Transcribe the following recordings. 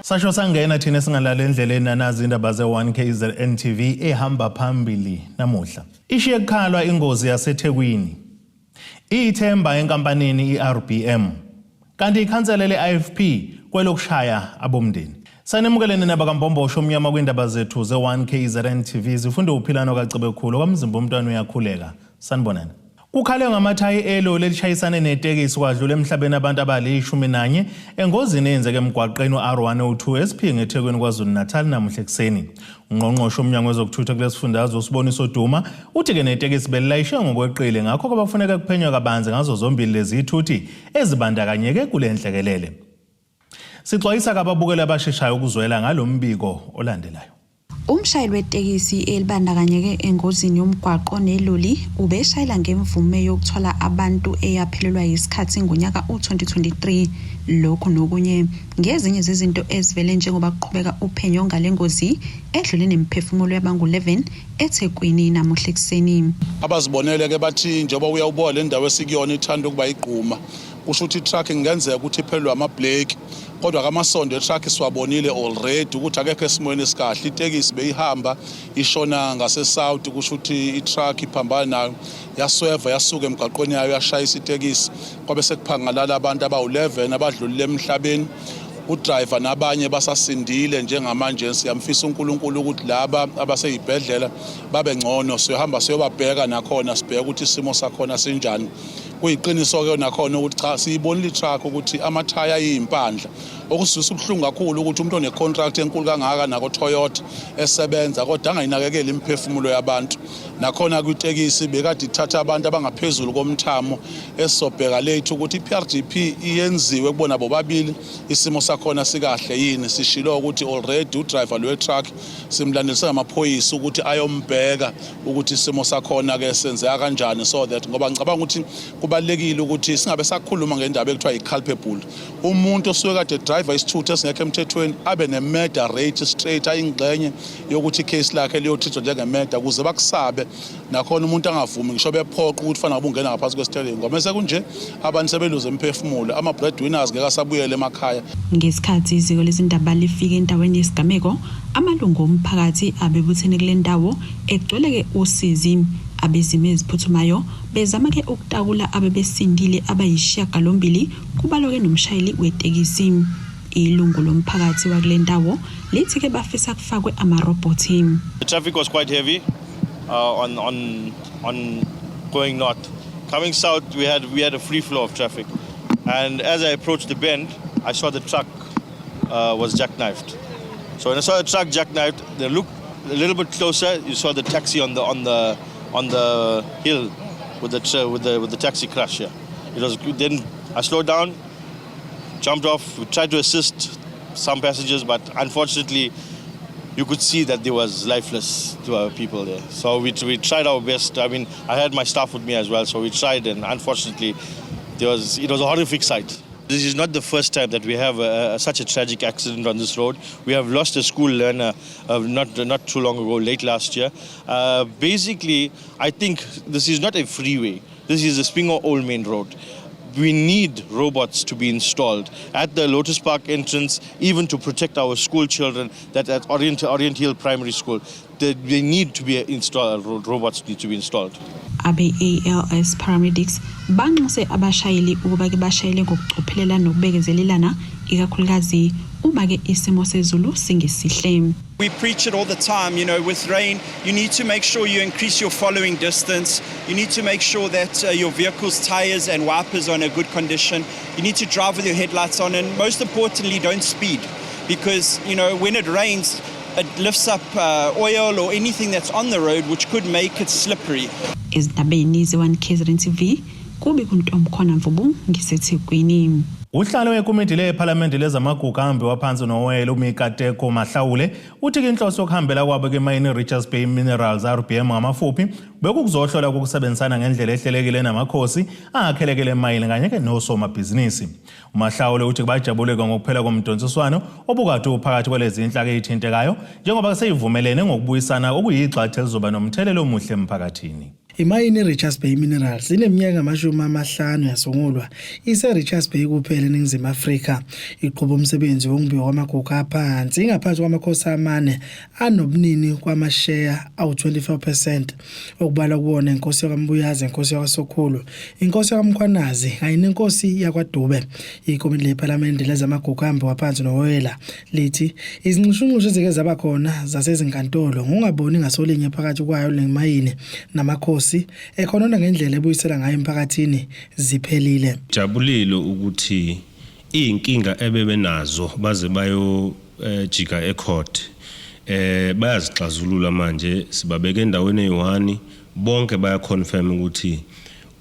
Sasho sangena thina singalala endleleni nanazi indaba ze1KZN TV ehamba phambili namuhla. Ishiye kukhalwa ingozi yaseThekwini. Ithemba enkampanini iRBM. Kanti ikhansela leIFP kwelokushaya abomndeni. Sanemukelene nabakambombosho omnyama kwindaba zethu ze1KZN TV zifunde uphilano kaCibekhulu kwamzimba umntwana uyakhuleka. Sanibonani. Kukhale ngamathayi elo lelishayisane netekisi kwadlula emhlabeni abantu abali11 engozini eyenzeke emgwaqeni R102 esiphinge eThekwini KwaZulu-Natal namuhla ekseni. Ungqongqoshe omnyango wezokuthutha kulesifundazwe uSiboniso Duma uthi ke netekisi belilayishe ngokweqile ngakho kubafuneka kuphenywa kabanzi ngazo zombili lezi ithuthi ezibandakanyeke kule nhlekelele. Sixwayisa kababukeli abasheshayo ukuzwela ngalombiko olandelayo. Umshayeli wetekisi elibandakanyeke engozini yomgwaqo neloli ubeshayela ngemvume yokuthwala abantu eyaphelelwa isikhathi ngonyaka u2023 lokho nokunye ngezinye zezinto ezivele njengoba kuqhubeka uphenyo ngalengozi edlule nemphefumulo yabangu11 eThekwini namuhla ekseni. Abazibonele ke bathi njengoba uyawubola le ndawo esikuyona ithanda ukuba igquma kusho ukuthi truck ingenzeka ukuthi iphelwe ama-brake kodwa kamasondo truck siwabonile already ukuthi akekho esimweni esikahle. Itekisi beyihamba ishona ngase-south kusho ukuthi i-truck iphambana nayo yasweva yasuka emgaqweni yayo yashayisa itekisi kwabe sekuphangalala abantu abawu11 abadlulile emhlabeni. Udriver nabanye basasindile njengamanje. Siyamfisa uNkulunkulu ukuthi laba abaseyibhedlela babe ngcono. Siyohamba siyobabheka nakhona sibheke ukuthi isimo sakhona sinjani. Kuyiqiniso ke nakhona ukuthi cha siyibonile i-truck ukuthi amathaya ayimpandla okusizisa ubhlungu kakhulu ukuthi umuntu one-contract enkulu kangaka nako Toyota esebenza kodwa angayinakekeli imphefumulo yabantu. Nakhona kwitekisi bekade ithatha abantu abangaphezulu komthamo esobheka lethu ukuthi iPRDP iyenziwe kubona bobabili isimo sakhona sikahle yini. Sishilo ukuthi already udriver lwe-truck simlandelisa amaphoyisa ukuthi ayombheka ukuthi isimo sakhona ke senzeka kanjani so that ngoba ngicabanga ukuthi kubalekile ukuthi singabe sakhuluma ngendaba ekuthiwa i-culpable. Umuntu osuke kade driver isithutha esingekho emthethweni abe ne-murder rate straight ayingxenye yokuthi icase lakhe liyothithwa njenge-murder ukuze bakusabe nakhona umuntu angavumi ngisho bephoqa ukuthi fanele ungena ngaphansi kwesiteleka ngoba mase kunje abantu sebeluze imphefumulo ama-breadwinners ngeke asabuyele emakhaya. Ngesikhathi iziko lezindaba lifike endaweni yesigameko amalungu omphakathi abebuthene kule ndawo egcwele usizi abezimo eziphuthumayo bezama ke ukutakula abebesindile abayishiyagalombili kubaloke nomshayeli wetekisi. Ilungu lomphakathi wakule ndawo lithi ke bafisa kufakwe amaroboti. The traffic was quite heavy on going north. Coming south we had a free flow of traffic, and as I approached the bend I saw the truck was jackknifed. So when I saw the truck jackknifed, they looked a little bit closer, you saw the taxi on the hill with the taxi crash here. It was then I slowed down, jumped off, we tried to assist some passengers, but unfortunately you could see that there was lifeless to our people there. So we tried our best. I mean, I had my staff with me as well, so we tried, and unfortunately it was a horrific sight. This is not the first time that we have such a tragic accident on this road. We have lost a school learner not too long ago, late last year. Basically, I think this is not a freeway. This is a Spingo Old Main Road. We need robots to be installed at the Lotus Park entrance, even to protect our school children that at Orient Hill Primary School. They need to be installed, robots need to be installed. ALS paramedics banxuse abashayeli ukuba ke bashayele ngokucophelela nokubekezelelana ikakhulukazi uma ke isimo sezulu singesihle. We preach it all the time, you know, with rain, you need to make sure you increase your following distance. You need to make sure that your vehicle's tires and wipers are in a good condition. You need to drive with your headlights on, and most importantly, don't speed, because, you know, when it rains, it lifts up oil or anything that's on the road, which could make it slippery. Ezindabeni ze1KZN TV kubi kuntomkhona Mvubu ngiseThekwini. Uhlalo wekomiti lePhalamende lezamagugu ahambe waphansi noWele uMikateko Mahlawule uthi ke inhloso yokuhambela kwabo ke-Mine Richards Bay Minerals RBM ngamafuphi bekuzohlola ukusebenzisana ngendlela ehlelekile namakhosi angakhelekele emayini kanye ke nosomabhizinisi. uMahlawule uthi bajabuleka ngokuphela komdonsiswano obukade uphakathi kwalezi inhlaka ezithintekayo njengoba seyivumelene ngokubuyisana okuyigxathe lizoba nomthelelo omuhle emphakathini. Imayini Richards Bay Minerals ineminyaka 50 yasungulwa ise-Richards Bay kuphela eNingizimu Afrika. Iqhuba umsebenzi wokubhiwa kwamagugu aphansi ngaphansi kwamakhosi amane anobunini kwamasheya awu-25%, okubalwa kuwona inkosi yaKaMbuyazi, inkosi yakwaSokhulu, inkosi yaKaMkhwanazi kanye nenkosi yakwaDube. Ikomiti lephalamende lezamagugu ahamba waphansi nowoyela lithi izinxushunxushu ezike zaba khona zasezinkantolo ngokungaboni ngasolinye phakathi kwayo lemayini namakhosi ekhonona ngendlela ebuyisela ngayo emphakathini ziphelile. Jabulile ukuthi inkinga ebebenazo baze bayo jika ecourt bayazixazulula manje, sibabeke endaweni eyi-1 bonke baya confirm ukuthi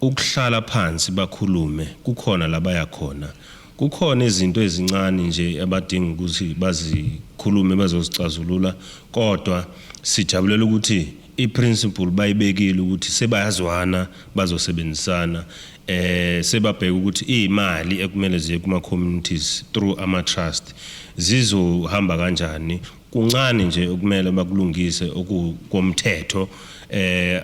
ukuhlala phansi bakhulume kukhona la bayakhona. Kukhona izinto ezincane nje abadinga ukuthi bazikhulume bazozicazulula, kodwa sijabulela ukuthi iprinciple bayibekile ukuthi sebayazwana bazosebenzisana, sebabheka ukuthi imali ekumele ziye kuma communities through ama trust zizohamba kanjani. Kuncane nje okumele bakulungise okukomthetho,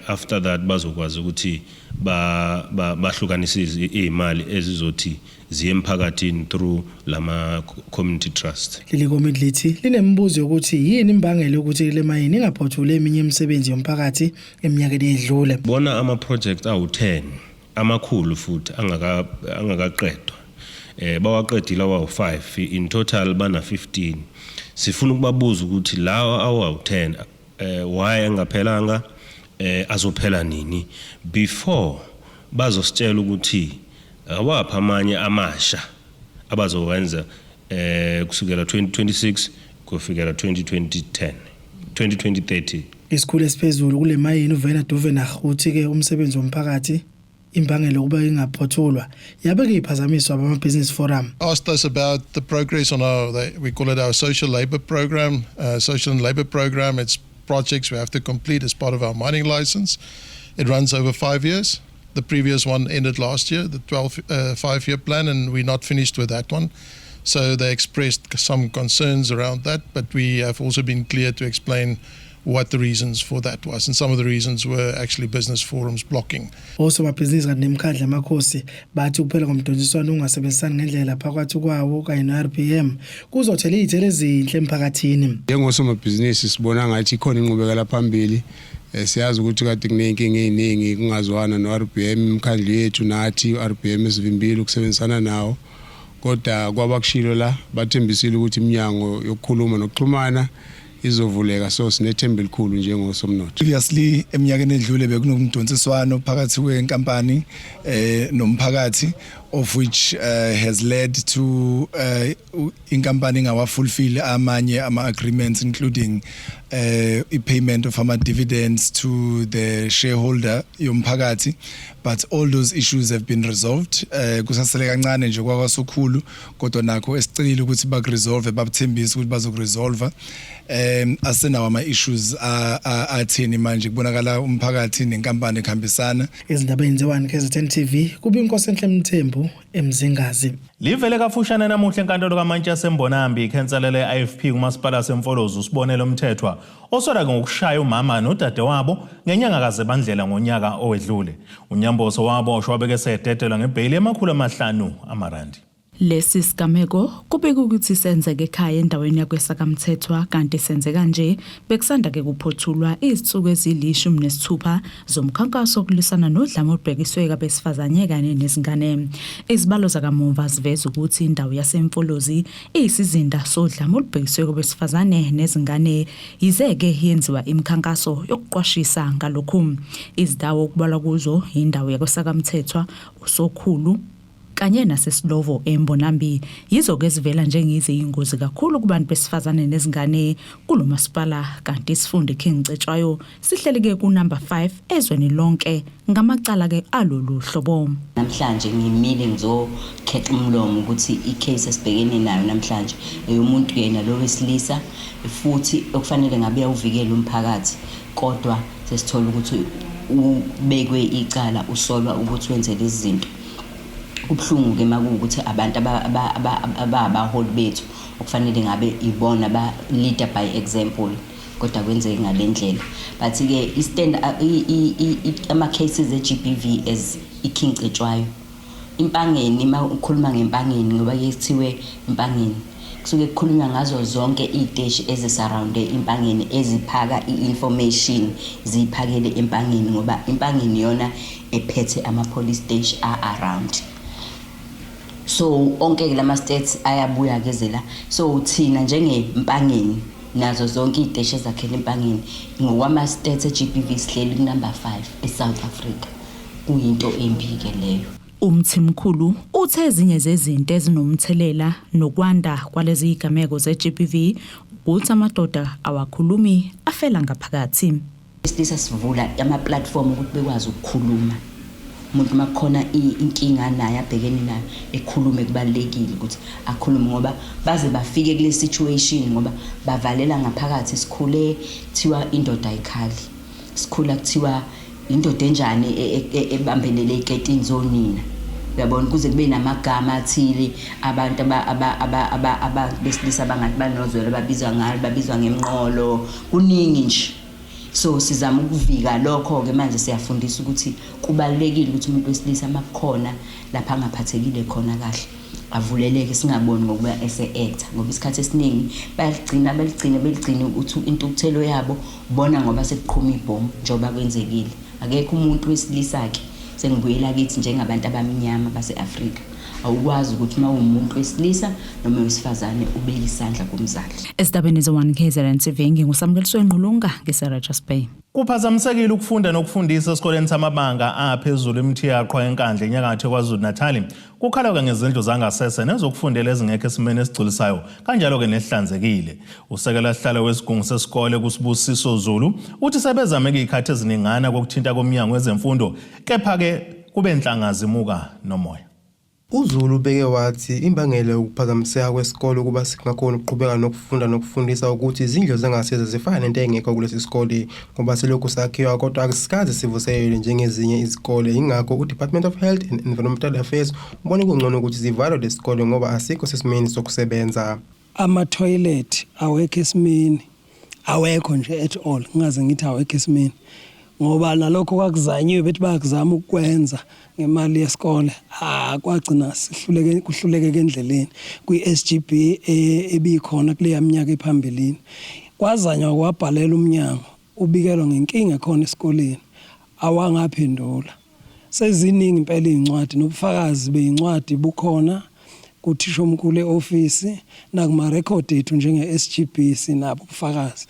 after that bazokwazi ukuthi bahlukanise imali ezizothi ziye emphakathini through lama community trust. Leli komiti lithi linembuzo ukuthi yini imbangela yokuthi le mayini ingaphothula eminye imisebenzi yomphakathi eminyakeni edlule. Bona ama project awu-10 amakhulu futhi angakaqedwa, bawaqedile awu-5, in total bana 15. Sifuna ukubabuza ukuthi lawa awu-10 why angaphelanga, azophela nini, before bazositshela ukuthi awapha amanye amasha abazowenza kusukela 2026 kufikela 2030. Isikhulu esiphezulu kule mayini uVena Duvenach uthi ke umsebenzi womphakathi imbangela ukuba ingaphothulwa yabeke iphazamiswa abama-business forum. Asked us about the progress on we call it our social labor program. Social and labor program, it's projects we have to complete as part of our mining license. It runs over 5 years. The previous one ended last year, the 5-year plan, and we're not finished with that one. So they expressed some concerns around that, but we have also been clear to explain what the reasons for that was, and some of the reasons were actually business forums blocking. Also amabhizinisi kanti nemikhandla yamakhosi bathi ukuphela komdodiswano ungasebenzisani ngendlela phakathi kwawo kanye no-RPM kuzothela izithelo ezinhle emphakathini. Njengosomabhizinisi sibona ngathi ikhona inqubekela phambili. Siyazi ukuthi kade kunenkinga eziningi kungazwana no-RPM, imikhandla yethu nathi u-RPM esivimbile ukusebenzisana nawo, kodwa kwabakushilo la bathembisile ukuthi iminyango yokukhuluma nokuxhumana izovuleka, so sinethemba elikhulu njengosomnotho. Previously eminyakeni edlule bekunomdonsiswano phakathi kwenkampani nomphakathi, of which has led to inkampani ingawafulfill amanye ama-agreements, including payment of ama-dividends to the shareholder yomphakathi, but all those issues have been resolved. Kusasele kancane nje kwaKwaSokhulu, kodwa nakho esicile ukuthi bakuresolve, babuthembisa ukuthi bazokuresolve. Asenawo ama-issues atheni manje, kubonakala umphakathi nenkampani ekhambisana. Izindaba ezenziwa KZN TV kuba inkosi enhle Mthembu eMzingazi. Livele kafushane namuhla enkantolo kaMantshasa eMbonambi ikhenselele i-IFP kumasipala seMfolozi uSibonelo Mthethwa osola ngokushaya umama nodade wabo ngenyanga kaZibandlela ngonyaka owedlule. Unyamboso wabo oshwabeke sededelwa ngebhayili ema500 amarandi. Lesi sigameko kubeka ukuthi senzeke ekhaya endaweni yakweSakamthethwa, kanti senzeka nje bekusanda ke kuphothulwa izinsuku ezili16 zomkhankaso okulwisana nodlame olubhekiswe kabesifazane kanye nezingane. Izibalo zakamuva ziveza ukuthi indawo yaseMfolozi iyisizinda sodlame olubhekiswe kabesifazane nezingane, yizeke yenziwa imikhankaso yokuqwashisa ngalokhu. Izindawo okubalwa kuzo indawo yakweSakamthethwa, uSokhulu kanye naseSlovo eMbonambi, yizo ke zivela njengize ingozi kakhulu kubantu besifazane nezingane kulomasipala, kanti isifundo King Cetshwayo sihleleke ku number 5 ezweni lonke ngamacala ke alolu hlobo. Namhlanje ngimile ngizokhetha umlomo ukuthi icase esibhekene nayo namhlanje eyomuntu yena lo wesilisa futhi okufanele ngabe uvikele umphakathi, kodwa sesithola ukuthi ubekwe icala usolwa ukuthi wenze lezi zinto. Kubhlungu ke makuwukuthi abantu abaholi bethu okufanele ngabe ibona ba leader by example, kodwa kwenzeke ngalendlela. but ke ama cases eGBV as ikhincetshwayo impangeni uma ukhuluma ngempangeni ngoba yethiwe impangeni kusuke kukhulunywa ngazo zonke iziteshi ezisurrounde impangeni eziphaka iinformation ziphakele impangeni ngoba impangeni yona ephethe ama police station around. So onke lama states ayabuya kezela so thina njengempangeni nazo zonke iziteshi ezakhele impangeni ngokwama states eGBV sihleli ku number 5 eSouth Africa kuyinto embi ke leyo. Umthimkhulu uthe ezinye zezinto ezinomthelela nokwanda kwalezi igameko zeGBV ukuthi amadoda awakhulumi afela ngaphakathi. Isilisa sivula ama platform ukuthi bekwazi ukukhuluma. Umuntu makhona inkinga naye abhekene nayo ekhulume kubalekile ukuthi akhulume ngoba baze bafike kule situation ngoba bavalela ngaphakathi sikhule thiwa indoda ayikhali. Sikhula kuthiwa indoda enjani ebambelele iketini zonina. Uyabona kuze kube namagama athile abantu besilisa abangathi banozwelo babizwa ngalo babizwa ngemnqolo kuningi nje. So sizama ukuvika lokho ke manje siyafundisa ukuthi kubalekile ukuthi umuntu wesilisa makukhona lapha angaphathekile khona kahle avuleleke singaboni ngokuba ese-actor ngoba isikhathi esiningi beligcina ukuthi intukuthelo yabo ubona ngoba sekuqhuma ibhomu njengoba kwenzekile. Akekho umuntu wesilisa ke sengibuyela kithi njengabantu abamnyama base-Afrika awukwazi ukuthi uma umuntu wesilisa noma wesifazane ubeka isandla kumzali. Estabeni ze-1 KZN TV nginguSamkeliswe Nqulunga ngeSerachas Bay. Kuphazamisekile ukufunda nokufundisa esikoleni samabanga aphezulu eMthiyaqwa eNkandla enyakatho KwaZulu-Natal. Kukhalwa ngezindlu zangasese nezokufundela ezingekho esimeni esigculisayo kanjalo ke nesihlanzekile. Usekela sihlalo wesigungu sesikole kuSibusiso Zulu uthi sebezame izikhathi eziningana kokuthinta komnyango wezemfundo kepha ke kube enhlangazimuka nomoya. uZulu beke wathi imbangela ukuphazamiseka kwesikole kuba singakhona ukuqhubeka nokufunda nokufundisa ukuthi izindlu zangasese zifana nento engekho kulesi sikole ngoba selokhu sakhiwa kodwa akusikaze sivuselele njengezinye izikole. Ingakho uDepartment of Health and Environmental Affairs ubona kungcono ukuthi zivalwe lesikole ngoba asikho sesimeni sokusebenza. Ama-toilet awekho esimeni awekho nje at all ngingaze ngithi awekho esimeni ngoba nalokho kwakuzanyiwe bethi bayakuzama ukwenza ngemali yesikole kwagcina kuhluleke endleleni kwi-SGB ebikhona kule yaminyaka ephambili kwazanywa kwabhalela umnyango ubikelwa ngenkinga khona esikoleni awangaphendula. Seziningi impela izincwadi nobufakazi bezincwadi bukhona kuthisha omkhulu eoffice nakuma record ethu njenge-SGB sinabo ubufakazi.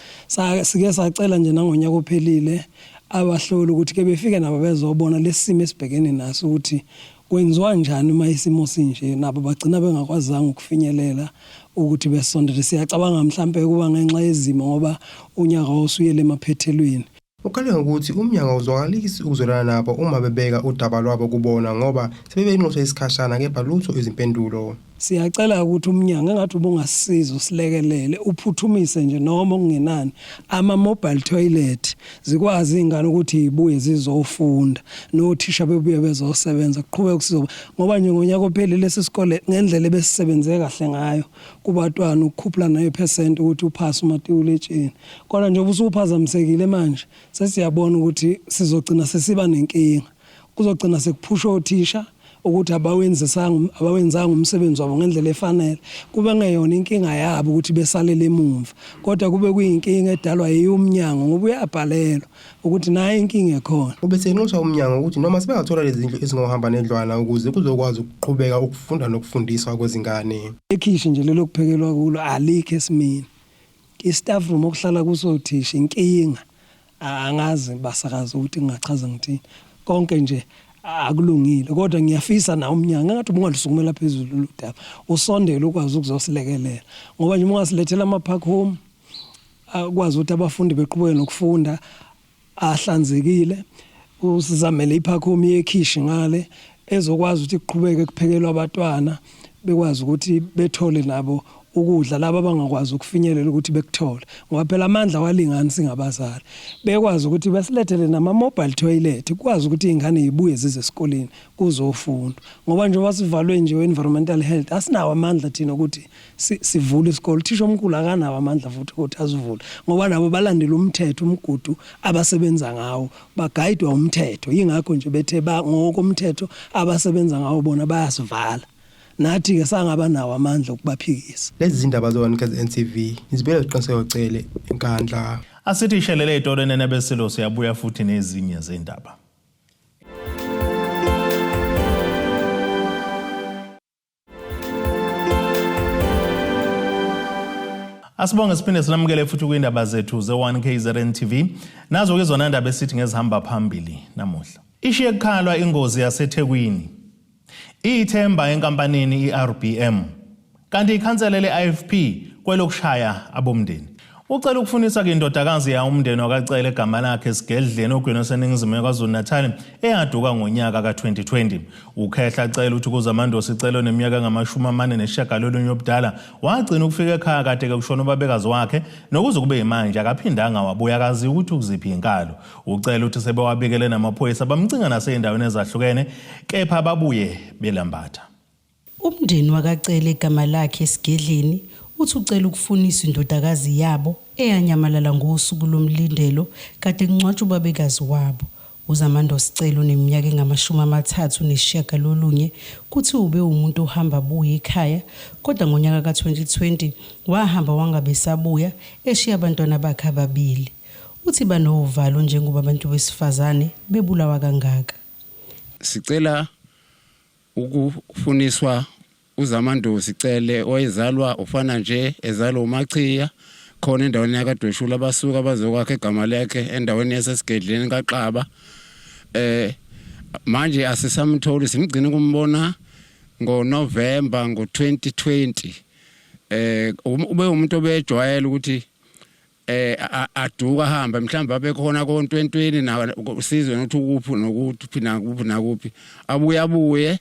Sike sacela nje nangonyaka ophelile abahloli ukuthi ke befike nabo bezobona lesimo esibhekene naso ukuthi kwenziwa njani uma isimo sinje nabo bagcina bengakwazanga ukufinyelela ukuthi besondele. Siyacabanga mhlambe kuba ngenxa yezimo ngoba unyaka osuyele emaphethelweni. Ukhala ukuthi umnyango uzwakalisi ukuzolana nabo uma bebeka udaba lwabo kubona ngoba sebebenqosa isikhashana kepha lutho izimpendulo. Siyacela ukuthi umnyango engathi ubungasisiza usilekelele uphuthumise nje noma kungenani ama mobile toilet zikwazi ingane ukuthi ibuye zizofunda nothisha bebuye bezosebenza kuqhubeka kusizo ngoba nje ngonyaka ophelile lesisikole ngendlela besisebenze kahle ngayo kubatwana ukukhuphula nayo percent ukuthi uphase umatikuletsheni kodwa nje ubusuphazamisekile manje sesiyabona ukuthi sizogcina sesiba nenkinga kuzogcina sekuphusha othisha ukuthi abawenzanga umsebenzi wabo ngendlela efanele kube ngeyona inkinga yabo ukuthi besalele emuva kodwa kube kuyinkinga edalwa yeyomnyango ngoba uyabhalelwa ukuthi naye inkinga ekhona. Ubese enxusa umnyango ukuthi noma sibengathola lezi zindlu ezingohamba nendlwana ukuze kuzokwazi ukuqhubeka ukufunda nokufundiswa kwezingane. Ekhishi nje lelo kuphekelwa kulo alikho esimini. I-staff room okuhlala kuso uthisha inkinga angazi basakaza ukuthi ngingachaza ngithini konke nje akulungile kodwa ngiyafisa na umnyango ngathi ungalisukumela phezulu ludaba usondele ukwazi ukuzosilekelela ngoba nje ungasilethela ama-park home akwazi ukuthi abafundi beqhubeke nokufunda ahlanzekile usizamele i-park home yekhishi ngale ezokwazi ukuthi kuqhubeke kuphekelwa abatwana bekwazi ukuthi bethole nabo ukudla laba abangakwazi ukufinyelela ukuthi bekuthole ngoba phela amandla walingani singabazali bekwazi ukuthi besilethele nama mobile toilet kwazi ukuthi ingane zibuye zize esikoleni kuzofunda ngoba nje wasivalwe nje environmental health asinawo amandla thina ukuthi sivule isikole thisha omkhulu akanawo amandla futhi ukuthi asivule ngoba nabo balandela umthetho umgudu abasebenza ngawo bagayidwa umthetho yingakho nje bethe ngokomthetho abasebenza ngawo bona bayasivala nathi ke sangaba nawo amandla okubaphikisa lezi zindaba zo-1 NTV izibele ziqiniseke ucele inkandla asithi ishelele itolo nenebeselo siyabuya futhi nezinye zendaba. Asibonge siphinde silamukele futhi kwindaba zethu ze1 KZN TV nazo ke zona indaba esithi ngezihamba phambili namuhla. Ishiye kukhalwa ingozi yaseThekwini. Ithemba enkampanini iRBM kanti ikhansela leIFP kwelokushaya abomndeni. Ucela ukufunisa ke indodakazi ya umndeni wakacela egama lakhe Sigedleni ogwini oseningizimu KwaZulu-Natal eyaduka ngonyaka ka2020. Ukhehla acela ukuthi kuzaMando sicelo neminyaka ngama-49 yobudala wagcina ukufika ekhaya kade ke kushona ubabekazi wakhe nokuze kube manje akaphindanga wabuya akazi ukuthi ukuziphi inkalo. Ucela ukuthi sebewabikele namaphoyisa bamcinga naseyindaweni ezahlukene kepha babuye belambatha. Umndeni wakacela egama lakhe Sigedleni uthi ucela ukufunisa indodakazi yabo eyanyamalala ngosuku lomlindelo kade kungcwatshwa ubabekazi wabo. UZamando sicelo neminyaka engama-39 kuthi ube umuntu ohamba abuye ekhaya kodwa ngonyaka ka2020 wahamba wangabe sabuya eshiya abantwana bakhe ababili. Uthi banovalo njengoba abantu besifazane bebulawa kangaka. Sicela ukufuniswa uZamando sicele oyezalwa ufana nje ezalwa uMachiya khona endaweni yakadweshula abasuka bazokwakhe egama lakhe endaweni yaseSigedleni kaXaba. Manje asisamtholi simgcina kumbona ngoNovember ngo2020. Ube umuntu obejwayela ukuthi aduka hamba mhlamba abekhona ko2020 na usizwe nokuthi ukuphi nokuthi phina kuphi nakuphi abuye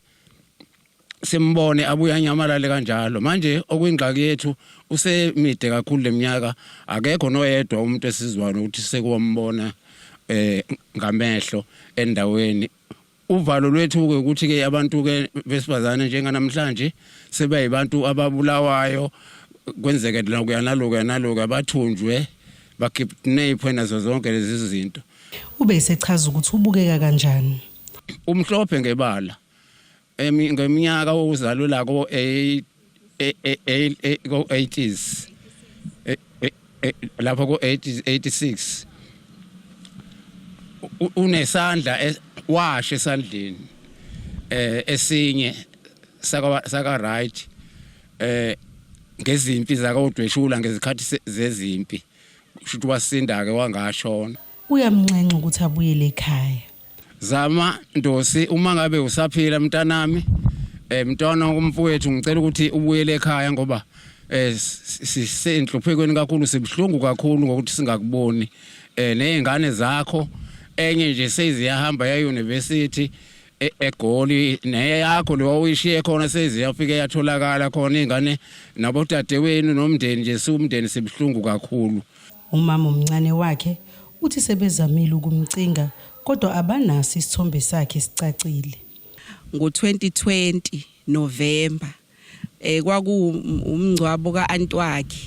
simbone abuya anyamalale kanjalo. Manje okuyingxaki yethu usemide kakhulu leminyaka akekho noyedwa umuntu esizwana ukuthi sekuwambona ngamehlo endaweni. Uvalo lwethu ukuthi ke abantu ke besifazane njenganamhlanje sebayibantu ababulawayo kwenzeke naloku abathunjwe bakidnapwe nazo zonke lezi zinto. Ube esechaza ukuthi ubukeka kanjani. Umhlophe ngebala ngeminyaka ozalwe ko 80s lapho ko 86 unesandla washe esandleni esinye saka right ngezimpi zakawudweshula ngezikhathi zezimpi futhi wasinda ke wangashona. Uyamncenca ukuthi abuyele ekhaya. Zama Ndosi uma ngabe usaphila mntanami mntwana kumfowethu ngicela ukuthi ubuyele ekhaya ngoba sisenhluphekweni kakhulu sibhlungu kakhulu ngokuthi singakuboni nezingane zakho enye nje seziyahamba ya university eGoli neyakho lo uyishiye khona seziyafika yatholakala khona izingane nabodadewenu nomndeni nje siumndeni sibhlungu kakhulu. Umama omncane wakhe uthi sebezamile ukumcinga kodwa abanasi isithombe sakhe sicacile. Ngo2020 November kwaku umngcwabo kaAntwakhe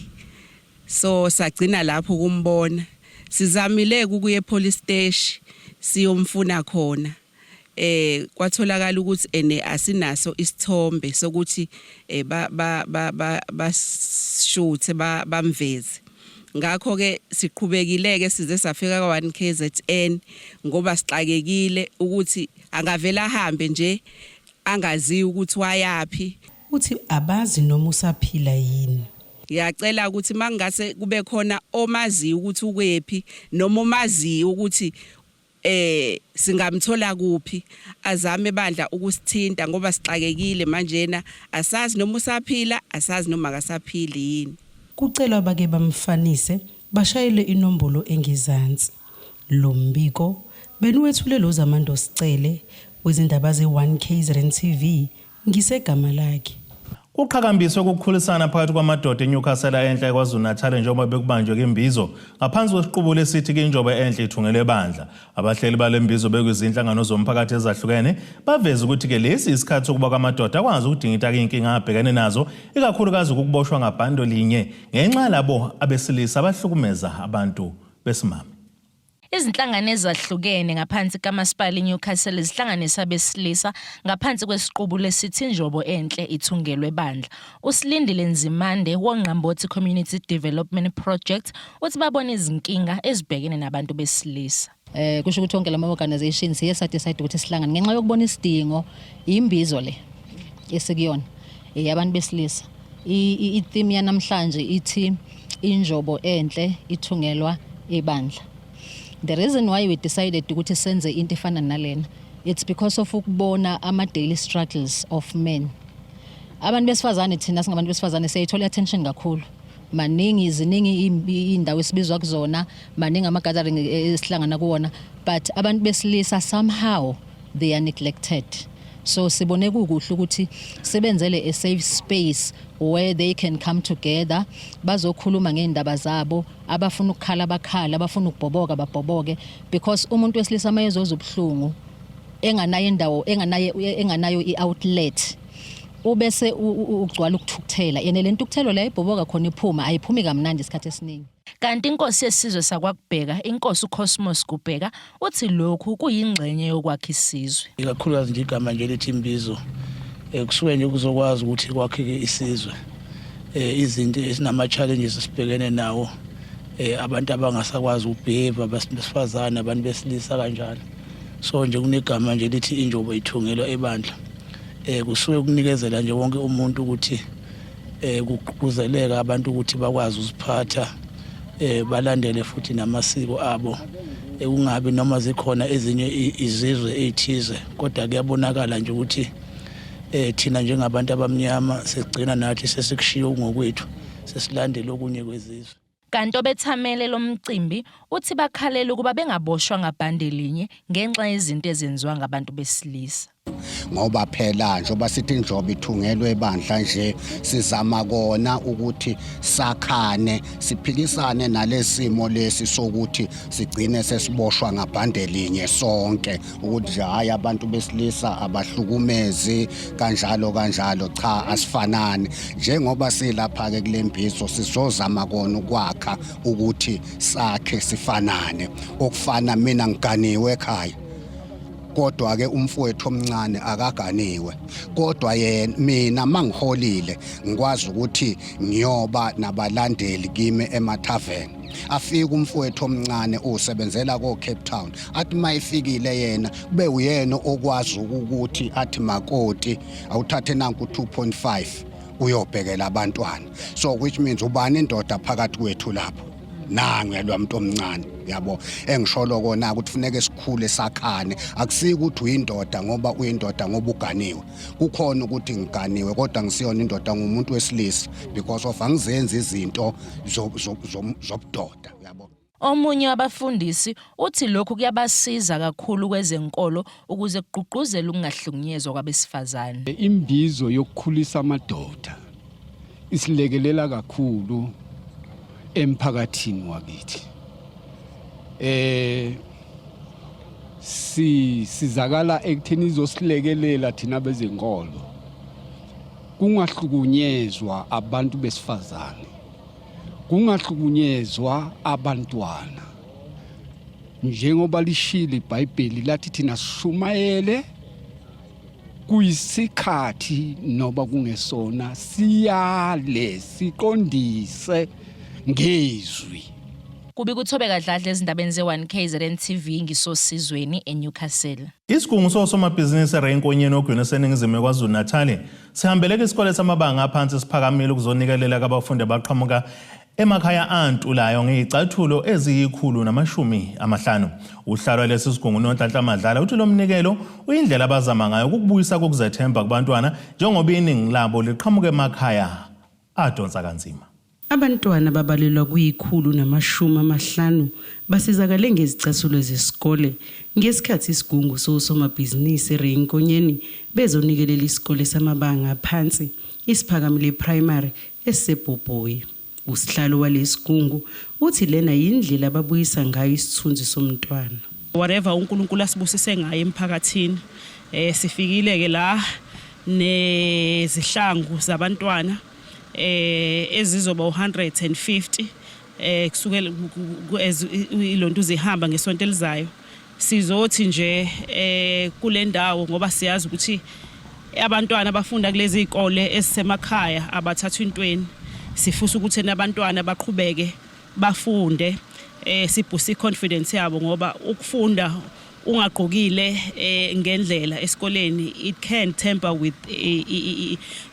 so sagcina lapho kumbona sizamile ukuye epolice station siyomfuna khona kwatholakala ukuthi asinaso isithombe sokuthi bashuthe bamveze. Ngakho ke siqhubekile ke size safika kwa1 KZN ngoba sixakekile ukuthi angavela ahambe nje angazi ukuthi wayapi. Uthi abazi noma usaphila yini. Ngiyacela ukuthi mangase kube khona omazi ukuthi ukephi noma omazi ukuthi singamthola kuphi azame bandla ukusithinta ngoba sixakekile manjena asazi noma usaphila asazi noma akasaphili yini. Kucelwa bake bamfanise bashayele inombolo engezansi. Lo mbiko benuwethule lo Zamando sicele wezindaba ze1 KZN TV ngisegama lakhe. Kuqhakambiswe ukukhulisana phakathi kwamadoda eNewcastle enhle KwaZulu-Natal njengoba bekubanjwe kwimbizo ngaphansi kwesiqubulo esithi injobo enhle ithungele bandla. Abahleli balembizo bekuzinhlangano zomphakathi ezahlukene baveza ukuthi ke lesi isikhathi sokuba kwamadoda akwazi ukudingida inkinga abhekene nazo ikakhulukazi ukuboshwa ngabhando linye ngenxa labo abesilisa abahlukumeza abantu besimame. Izinhlangano ezahlukene ngaphansi kaMasipala eNewcastle zihlanganisa abesilisa ngaphansi kwesiqubulo esithi injobo enhle ithungelwe bandla. uSilindile Nzimande wonqambothi Community Development Project uthi babona izinkinga ezibhekene nabantu besilisa. Kusho ukuthi wonke lama organizations siye sathi ukuthi sihlangane ngenxa yokubona isidingo imbizo le esekuyona yabantu besilisa. I-theme yanamhlanje ithi injobo enhle ithungelwa ebandla. The reason why we decided ukuthi senze into efana nalena, it's because of ukubona ama-daily struggles of men. Abantu besifazane thina singabantu besifazane siyayithola attention kakhulu. Ziningi indawo esibizwa kuzona, maningi ama-gathering esihlangana kuwona, but abantu besilisa somehow they are neglected. So sibone kukuhle ukuthi sebenzele a safe space where they can come together bazokhuluma ngeindaba zabo, abafuna ukukhala bakhala, abafuna ukubhoboka babhoboke, because umuntu wesilisa mayezoza ubhlungu enganayo indawo enganayo i-outlet ubese ugcwala ukuthukuthela yena lento ukuthelo la ibhoboka khona iphuma ayiphumi kamnandi isikhathi esiningi. Kanti inkosi yesizwe sakwaKubheka inkosi uCosmos Kubheka uthi lokhu kuyingxenye yokwakha isizwe. Ikakhulukazi nje igama nje lethi imbizo kusuke nje kuzokwazi ukuthi kwakheke isizwe. Izinto esinama challenges sibhekene nawo abantu abangasakwazi ukubheva besifazana abantu besilisa kanjalo. So nje kunegama nje lethi injobo ithungelwa ebandla. Kusuke kunikezela nje wonke umuntu ukuthi kuquzeleka abantu ukuthi bakwazi uziphatha balandele futhi namasiko abo kungabi noma zikhona ezinye izizwe ezithize kodwa kuyabonakala nje ukuthi thina njengabantu abamnyama sigcina nathi sesikushiya ngokwethu sesilandele okunye kwezizwe. Kanti obethamele lomcimbi uthi bakhalela ukuba bengaboshwa ngabhande linye ngenxa yezinto ezenziwa ngabantu besilisa. Ngoba phela njengoba sithi injobo ithungelwe ebandla nje sizama kona ukuthi sakhane siphikisane nalesimo lesi sokuthi sigcine sesiboshwa ngabhande linye sonke ukuthi hayi abantu besilisa abahlukumezi kanjalo cha asifanani njengoba silapha ke kulembizo sizozama kona ukwakha ukuthi sakhe sifanane okufana mina ngiganiwe ekhaya kodwa ke umfowethu omncane akaganiwe kodwa yena mina mangiholile ngikwazi ukuthi ngiyoba nabalandeli kimi emathaveni afika umfowethu omncane osebenzela ko Cape Town athi mayifikile yena kube uyena okwazi ukuthi athi makoti awuthathe nanku 2.5 uyobhekela abantwana so which means ubani indoda phakathi kwethu lapho nangu yalwamuntu omncane yabo engisholo kona ukuthi kufuneka sikhule sakhane akusiki ukuthi uyindoda ngoba uyindoda ngoba uganiwe kukhona ukuthi ngiganiwe kodwa ngisiyona indoda ngumuntu wesilisa because of angizenza izinto zobudoda yabo. Omunye wabafundisi uthi lokhu kuyabasiza kakhulu kwezenkolo ukuze kuqhuquzele ukungahlukunyezwa kwabesifazane. Imbizo yokukhulisa amadoda isilekelela kakhulu emphakathini wakithi. Sizakala ekutheni izosilekelela thina bezenkolo kungahlukunyezwa abantu besifazane kungahlukunyezwa abantwana njengoba lishilo iBhayibheli lathi thina sishumayele kuyisikhathi noba kungesona siyale siqondise ngezwi. Kubi kuthobeka Dladla ezindabeni ze1KZN TV ngisosizweni eNewcastle. Isigungu sosomabhizinisi eRenkonyeni ogwini eseningizimu KwaZulu-Natal sihambeleke isikole samabanga aphansi siphakamile ukuzonikelela kwabafundi abaqhamuka emakhaya antulayo ngezicathulo eziyi150. Uhlalo lesi sigungu noNhlanhla Madlala uthi lo mnikelo uyindlela abazama ngayo ukubuyisa kokuzethemba kubantwana njengoba iningi labo liqhamuka emakhaya adonsa kanzima. Abantwana babalelwa kuyi150 basizakale ngezicathulo zesikole ngesikhathi isigungu sosomabhizinisi eRenkonyeni bezonikelela isikole samabanga aphansi isiphakamile primary esebhobhoyi. Usihlalo walesigungu uthi lena yindlela ababuyisa ngayo isithunzi somntwana. Whatever uNkulunkulu asibusise ngayo emphakathini, sifikile ke la nezihlangu zabantwana ezizoba 150 kusukela ilonto zihamba ngesonto elizayo. Sizothi nje kule ndawo ngoba siyazi ukuthi abantwana abafunda kulezi izikole ezisemakhaya abathathwa intweni. Sifisa ukuthi nabantwana baqhubeke bafunde, sibhuse confidence yabo ngoba ukufunda ungaqokile ngendlela esikoleni it can temper with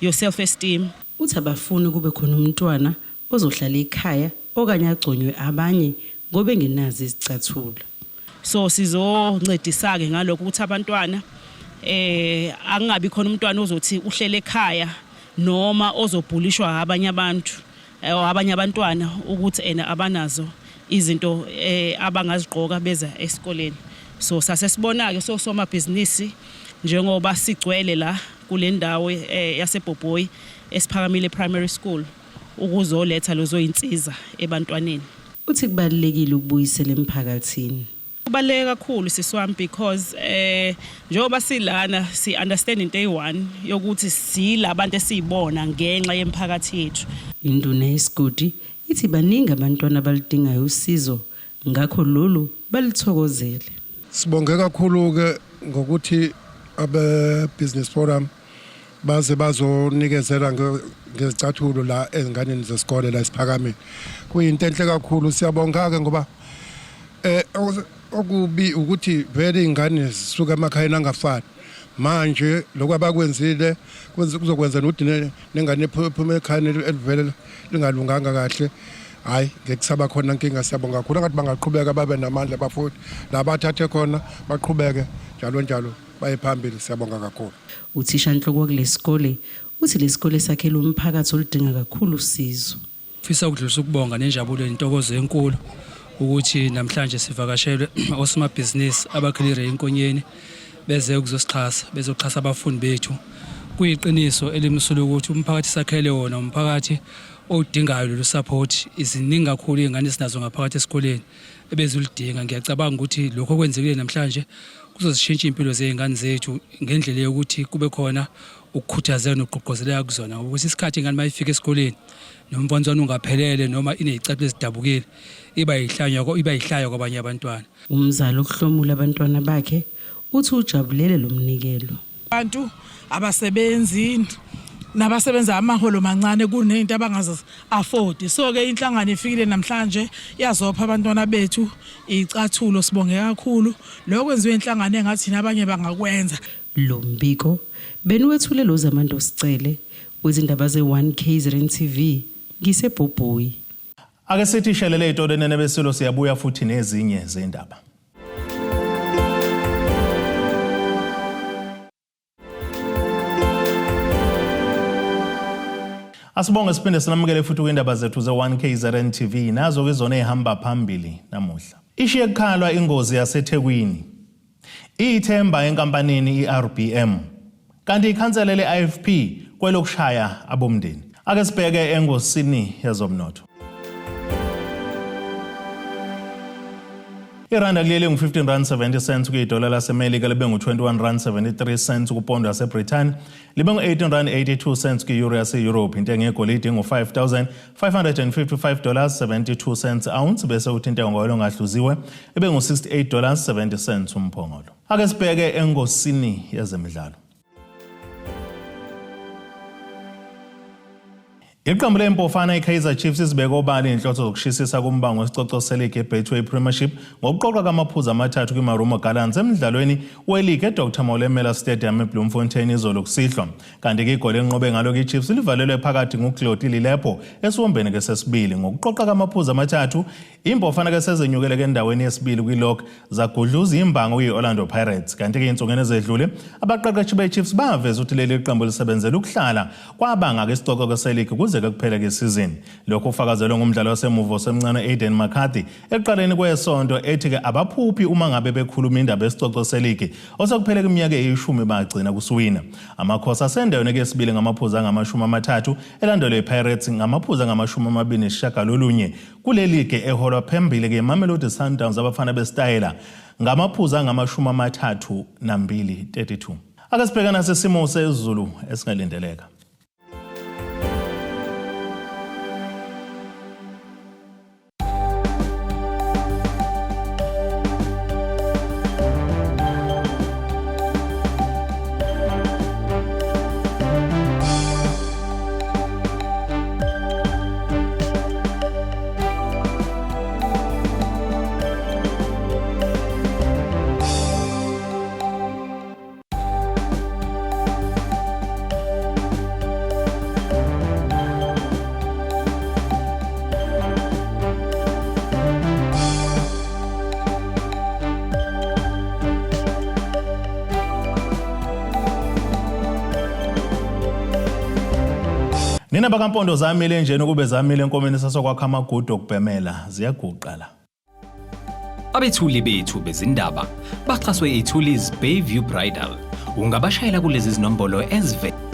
your self esteem. Uthi abafuni kube khona umntwana ozohlala ekhaya okanye agconywe abanye ngoba engenazi izicathulo. So sizoncedisa ke ngalokho ukuthi abantwana angabi khona umntwana ozothi uhlele ekhaya noma ozobhulishwa abanye abantu abanye abantwana ukuthi abanazo izinto abangazigqoka beza esikoleni. So sasesibona ke somabhizinisi njengoba sigcwele la kule ndawo yasebhobhoyi esiphakamile primary school ukuzoletha lozo insiza ebantwaneni. Uthi kubalekile ukubuyisela emphakathini. Kubaleka kakhulu siswami because njengoba silana si understand into eyi1 yokuthi silabantu esibona ngenxa yemphakathi yethu. Induna yesigodi ithi baningi abantwana abalidingayo usizo ngakho lolu balithokozele. Sibonge kakhulu ke ngokuthi abe business forum baze bazonikezela ngezicathulo la ezinganeni zesikole la esiphakamile. Kuyinto enhle kakhulu, siyabonga ke ngoba okubi ukuthi vele ingane zisuka emakhaya angafani. Manje lokho abakwenzile kuzokwenza ukuthi nengane ephuma ekhaya elivele lingalunganga kahle. Hayi ngekusaba khona inkinga, siyabonga kakhulu ngathi bangaqhubeka babe namandla abafundi labathathe khona baqhubeke njalo baye phambili, siyabonga kakhulu. Uthisha Nhloko kulesikole uthi lesikole sakhela umphakathi oludinga kakhulu usizo. Fisa ukudlulisa ukubonga nenjabulo nentokozo enkulu ukuthi namhlanje sivakashelwe osomabhizinisi abakhulire enkonyeni beze ukuzosixhasa bezoxhasa abafundi bethu. Kuyiqiniso elimsulwa ukuthi umphakathi sakhele wona umphakathi odingayo lolu support. Iziningi kakhulu izingane sinazo ngaphakathi esikoleni ebezulidinga. Ngiyacabanga ukuthi lokho kwenzekile namhlanje kuzoshintsha impilo zezingane zethu ngendlela yokuthi kube khona ukukhuthazela nokuqoqozeleka kuzona ukuthi isikhathi ingane mayifika esikoleni nomponzwana ungaphelele noma inezicathulo ezidabukile iba yihlaya kwabanye abantwana. Umzali okuhlomula abantwana bakhe uthi ujabulele lo mnikelo. Abantu abasebenzi nabasebenza amaholo mancane kunento abangazi afford. So ke inhlangano ifikile namhlanje yazopha abantwana bethu icathulo. Sibonge kakhulu lokho kwenziwe inhlangano engathi nabanye bangakwenza. Lo mbiko benuwethule lo zamando sicele wezindaba ze1 KZN TV ngisebhobhoyi. Ake sithi shelele itolene nebesilo siyabuya futhi nezinye zendaba. Asibonge siphinde sinamukele futhi kwindaba zethu ze1 KZN TV nazo ke zona ehamba phambili namuhla. Ishiye kukhalwa ingozi yaseThekwini. Ithemba enkampanini iRBM. Kanti ikhansela leIFP kwelokushaya abomndeni. Ake sibheke engosini yezomnotho. Iranda liyele ngu-15.70 kuyidola laseMelika libe ngu-21.73 kupondo yaseBrithani libe ngu-18.82 ku-euro yase-Europe. Intengo yegolide ngu-$5,555.72 ounce bese uthi intengo ngoyilo ngahluziwe ibe ngu-$68.70 umphongolo. Ake sibheke engosini yezemidlalo. Iqembu lempofana iKaizer Chiefs isibeke obala inhloso zokushisisa kumbango wesicoco seligi eBetway Premiership ngokuqoqa kamaphuzu amathathu kwiMarumo Gallants emidlalweni weligi eDr Molemela Stadium eBloemfontein izolo kusihlwa. Kanti ke igoli enqobe ngalo iChiefs livalelwe phakathi nguGloti Lilepo esiwombeni ke sesibili ngokuqoqa kamaphuzu amathathu. Impofana ke sezenyukele ke endaweni yesibili kwiLog zagudluza imbango kwiOrlando Pirates. Kanti ke insongene ezedlule abaqeqeshi beChiefs baveza ukuthi leli qembu lisebenzela ukuhlala kwabanga ke isicoco seligi kuze kuze kuphele ngesizini. Lokho kufakazelwe ngumdlali wasemuva osemncane Aiden McCarthy ekuqaleni kwesonto ethi ke abaphuphi uma ngabe bekhuluma indaba yesicoco seligi osekuphele iminyaka eyishumi bagcina kusuwina. Amakhosi asendaweni yesibili ngamaphuzu angama-30 elandelwe iPirates ngamaphuzu angama-29 kule league eholwa phambili ke Mamelodi Sundowns abafana bestayela ngamaphuzu angama-32 Ake sibhekane nasesimo sezulu esingalindeleka. Nina bakampondo zamile njeni ukube zamile enkomeni sasokwakha amagudu okubhemela ziyaguqa la. Abethuli bethu bezindaba baxhaswe iThulis Bayview Bridal. Ungabashayela kulezi zinombolo ezive